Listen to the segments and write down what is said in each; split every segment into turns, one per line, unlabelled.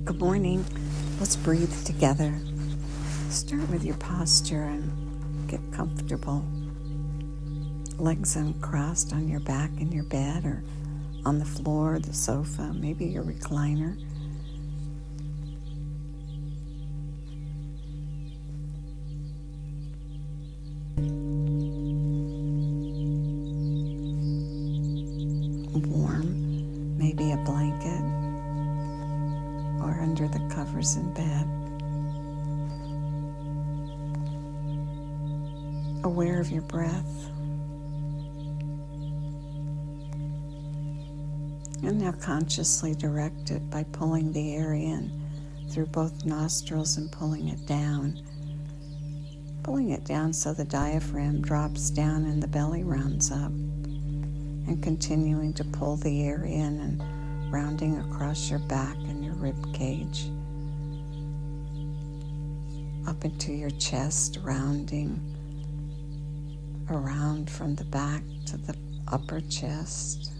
Good morning. Let's breathe together. Start with your posture and get comfortable. Legs uncrossed on your back in your bed or on the floor, the sofa, maybe your recliner. Warm, maybe a blanket or under the covers in bed. Aware of your breath. And now consciously direct it by pulling the air in through both nostrils and pulling it down. Pulling it down so the diaphragm drops down and the belly rounds up. And continuing to pull the air in and rounding across your back and your rib cage. Up into your chest, rounding around from the back to the upper chest.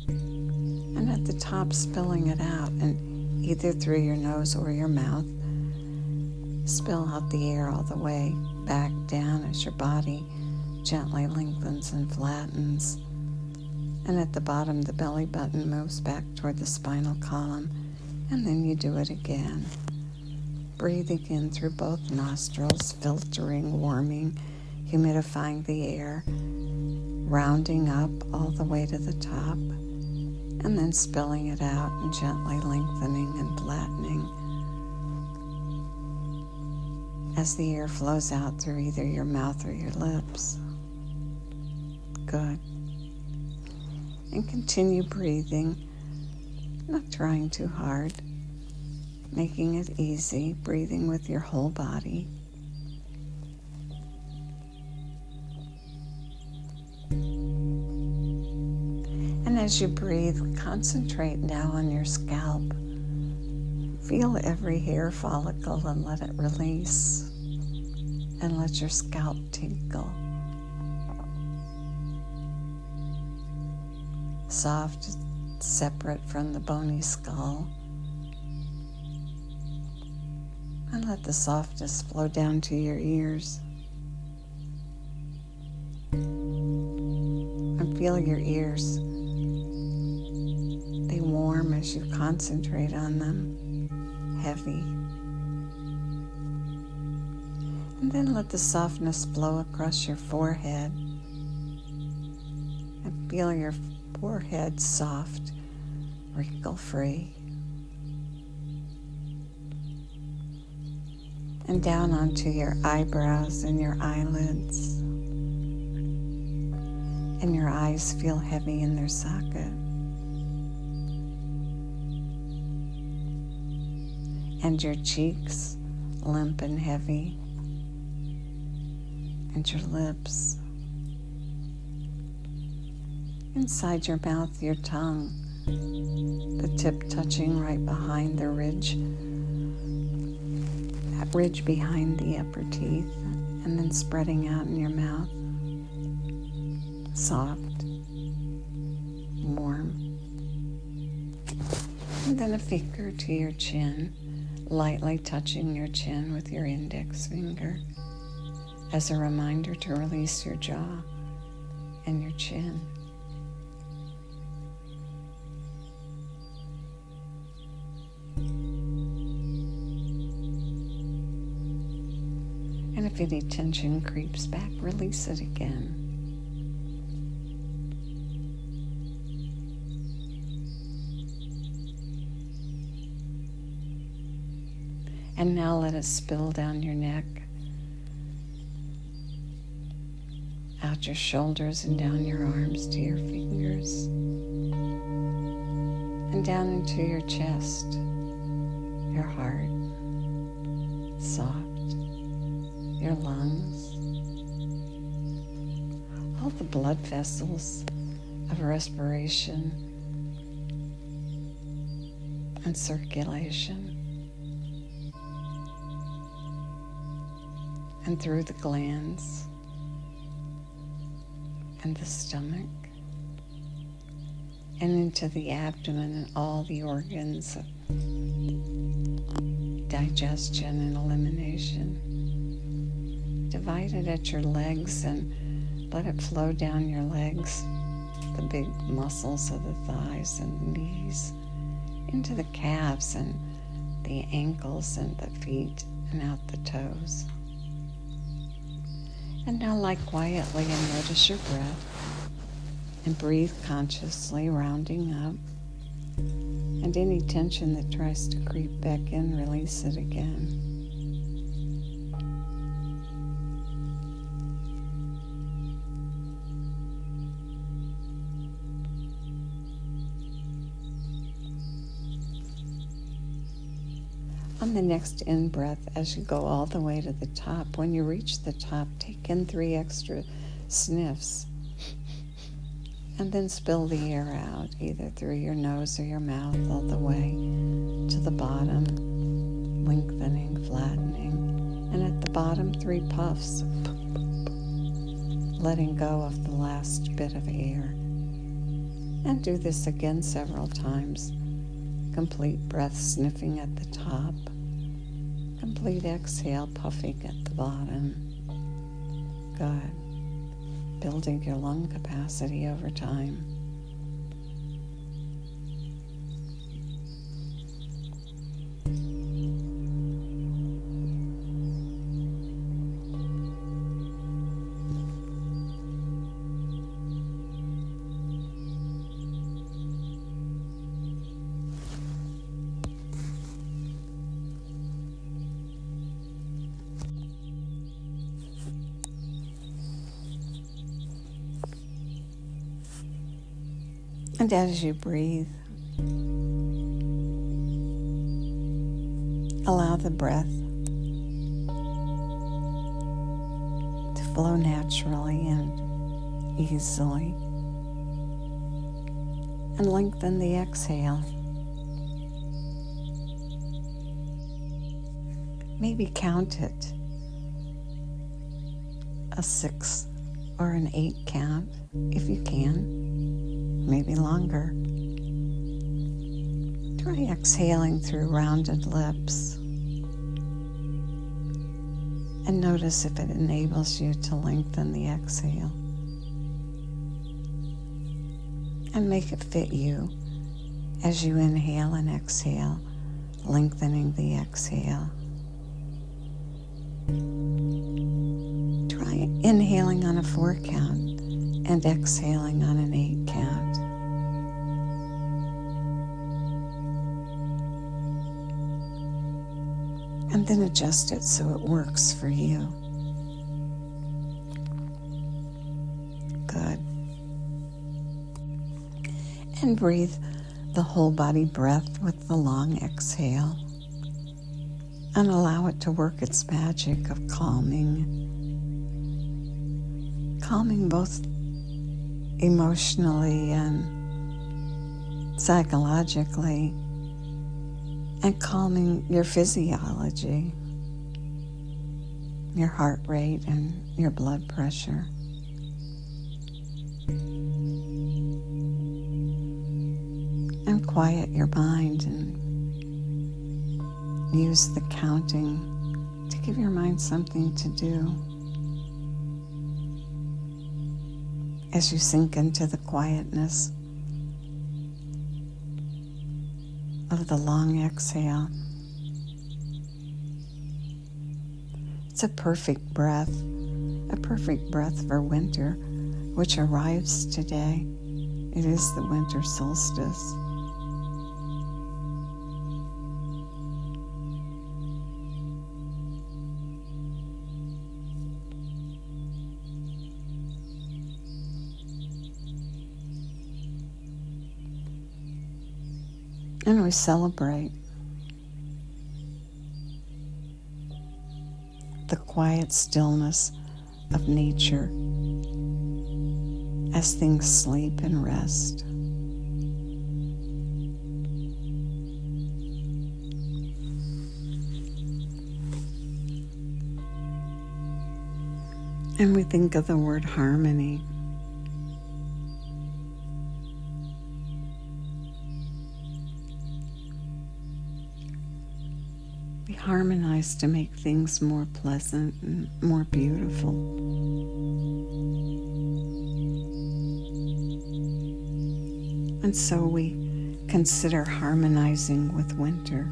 And at the top, spilling it out, and either through your nose or your mouth, spill out the air all the way back down as your body gently lengthens and flattens. And at the bottom, the belly button moves back toward the spinal column, and then you do it again. Breathing in through both nostrils, filtering, warming, humidifying the air, rounding up all the way to the top, and then spilling it out and gently lengthening and flattening as the air flows out through either your mouth or your lips. Good. And continue breathing, not trying too hard, making it easy, breathing with your whole body. And as you breathe, concentrate now on your scalp. Feel every hair follicle and let it release. And let your scalp tingle. Soft, separate from the bony skull. And let the softness flow down to your ears. And feel your ears. They warm as you concentrate on them, heavy. And then let the softness flow across your forehead. And feel your forehead soft, wrinkle-free. And down onto your eyebrows and your eyelids. And your eyes feel heavy in their socket. And your cheeks limp and heavy. And your lips. Inside your mouth, your tongue, the tip touching right behind the ridge, that ridge behind the upper teeth, and then spreading out in your mouth. Soft, warm. And then a finger to your chin, lightly touching your chin with your index finger as a reminder to release your jaw and your chin. And if any tension creeps back, release it again. And now let it spill down your neck, out your shoulders and down your arms to your fingers, and down into your chest, your heart, soft, your lungs, all the blood vessels of respiration and circulation. And through the glands and the stomach and into the abdomen and all the organs digestion and elimination. Divide it at your legs and let it flow down your legs, the big muscles of the thighs and the knees, into the calves and the ankles and the feet and out the toes. And now lie quietly and notice your breath and breathe consciously, rounding up. And any tension that tries to creep back in, release it again. On the next in-breath, as you go all the way to the top, when you reach the top, take in 3 extra sniffs. And then spill the air out, either through your nose or your mouth, all the way to the bottom, lengthening, flattening. And at the bottom, 3 puffs, letting go of the last bit of air. And do this again several times. Complete breath sniffing at the top. Complete exhale puffing at the bottom. Good. Building your lung capacity over time. And as you breathe, allow the breath to flow naturally and easily. And lengthen the exhale. Maybe count it, a 6 or an 8 count, if you can. Maybe longer. Try exhaling through rounded lips and notice if it enables you to lengthen the exhale and make it fit you as you inhale and exhale, lengthening the exhale. Try inhaling on a 4 count and exhaling on an 8 count. And then adjust it so it works for you. Good. And breathe the whole body breath with the long exhale. And allow it to work its magic of calming both emotionally and psychologically, and calming your physiology, your heart rate and your blood pressure. And quiet your mind and use the counting to give your mind something to do. As you sink into the quietness of the long exhale. It's a perfect breath for winter, which arrives today. It is the winter solstice. And we celebrate the quiet stillness of nature as things sleep and rest. And we think of the word harmony. We harmonize to make things more pleasant and more beautiful. And so we consider harmonizing with winter.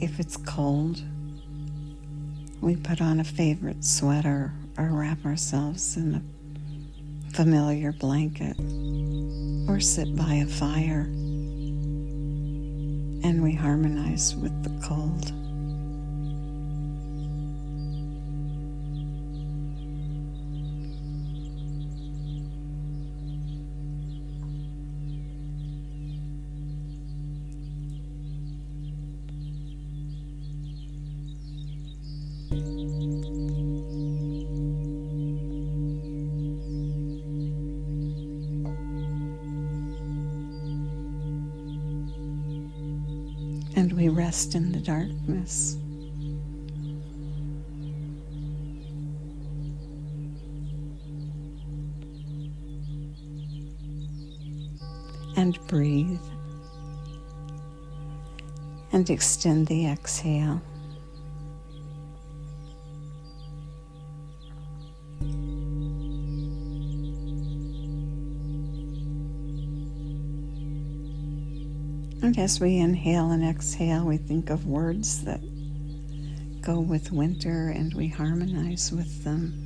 If it's cold, we put on a favorite sweater or wrap ourselves in a familiar blanket or sit by a fire, and we harmonize with the cold. And we rest in the darkness. And breathe. And extend the exhale. And as we inhale and exhale, we think of words that go with winter and we harmonize with them.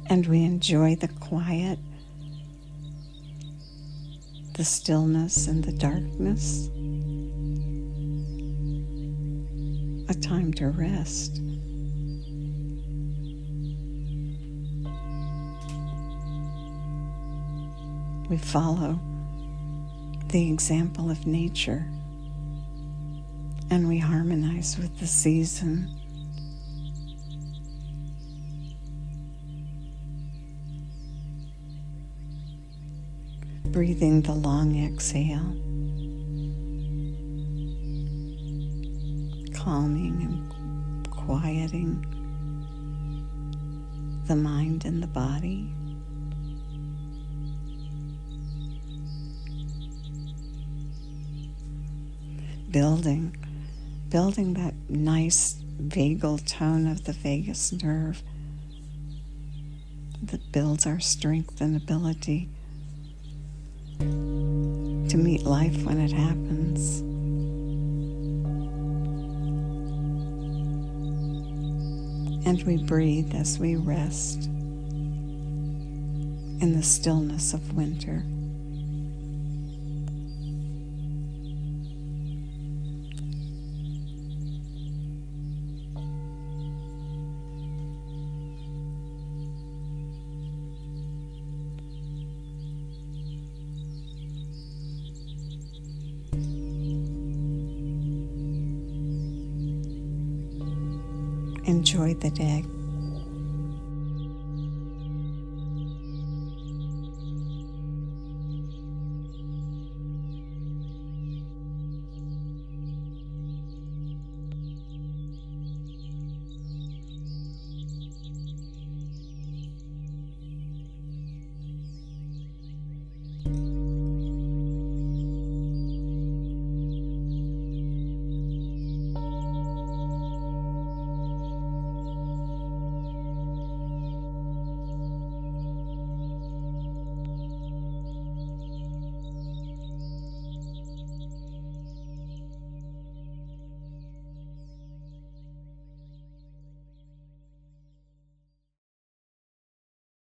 And we enjoy the quiet, the stillness, and the darkness. A time to rest. We follow the example of nature, and we harmonize with the season. Breathing the long exhale, calming and quieting the mind and the body. Building that nice vagal tone of the vagus nerve that builds our strength and ability to meet life when it happens. And we breathe as we rest in the stillness of winter. Enjoy the day.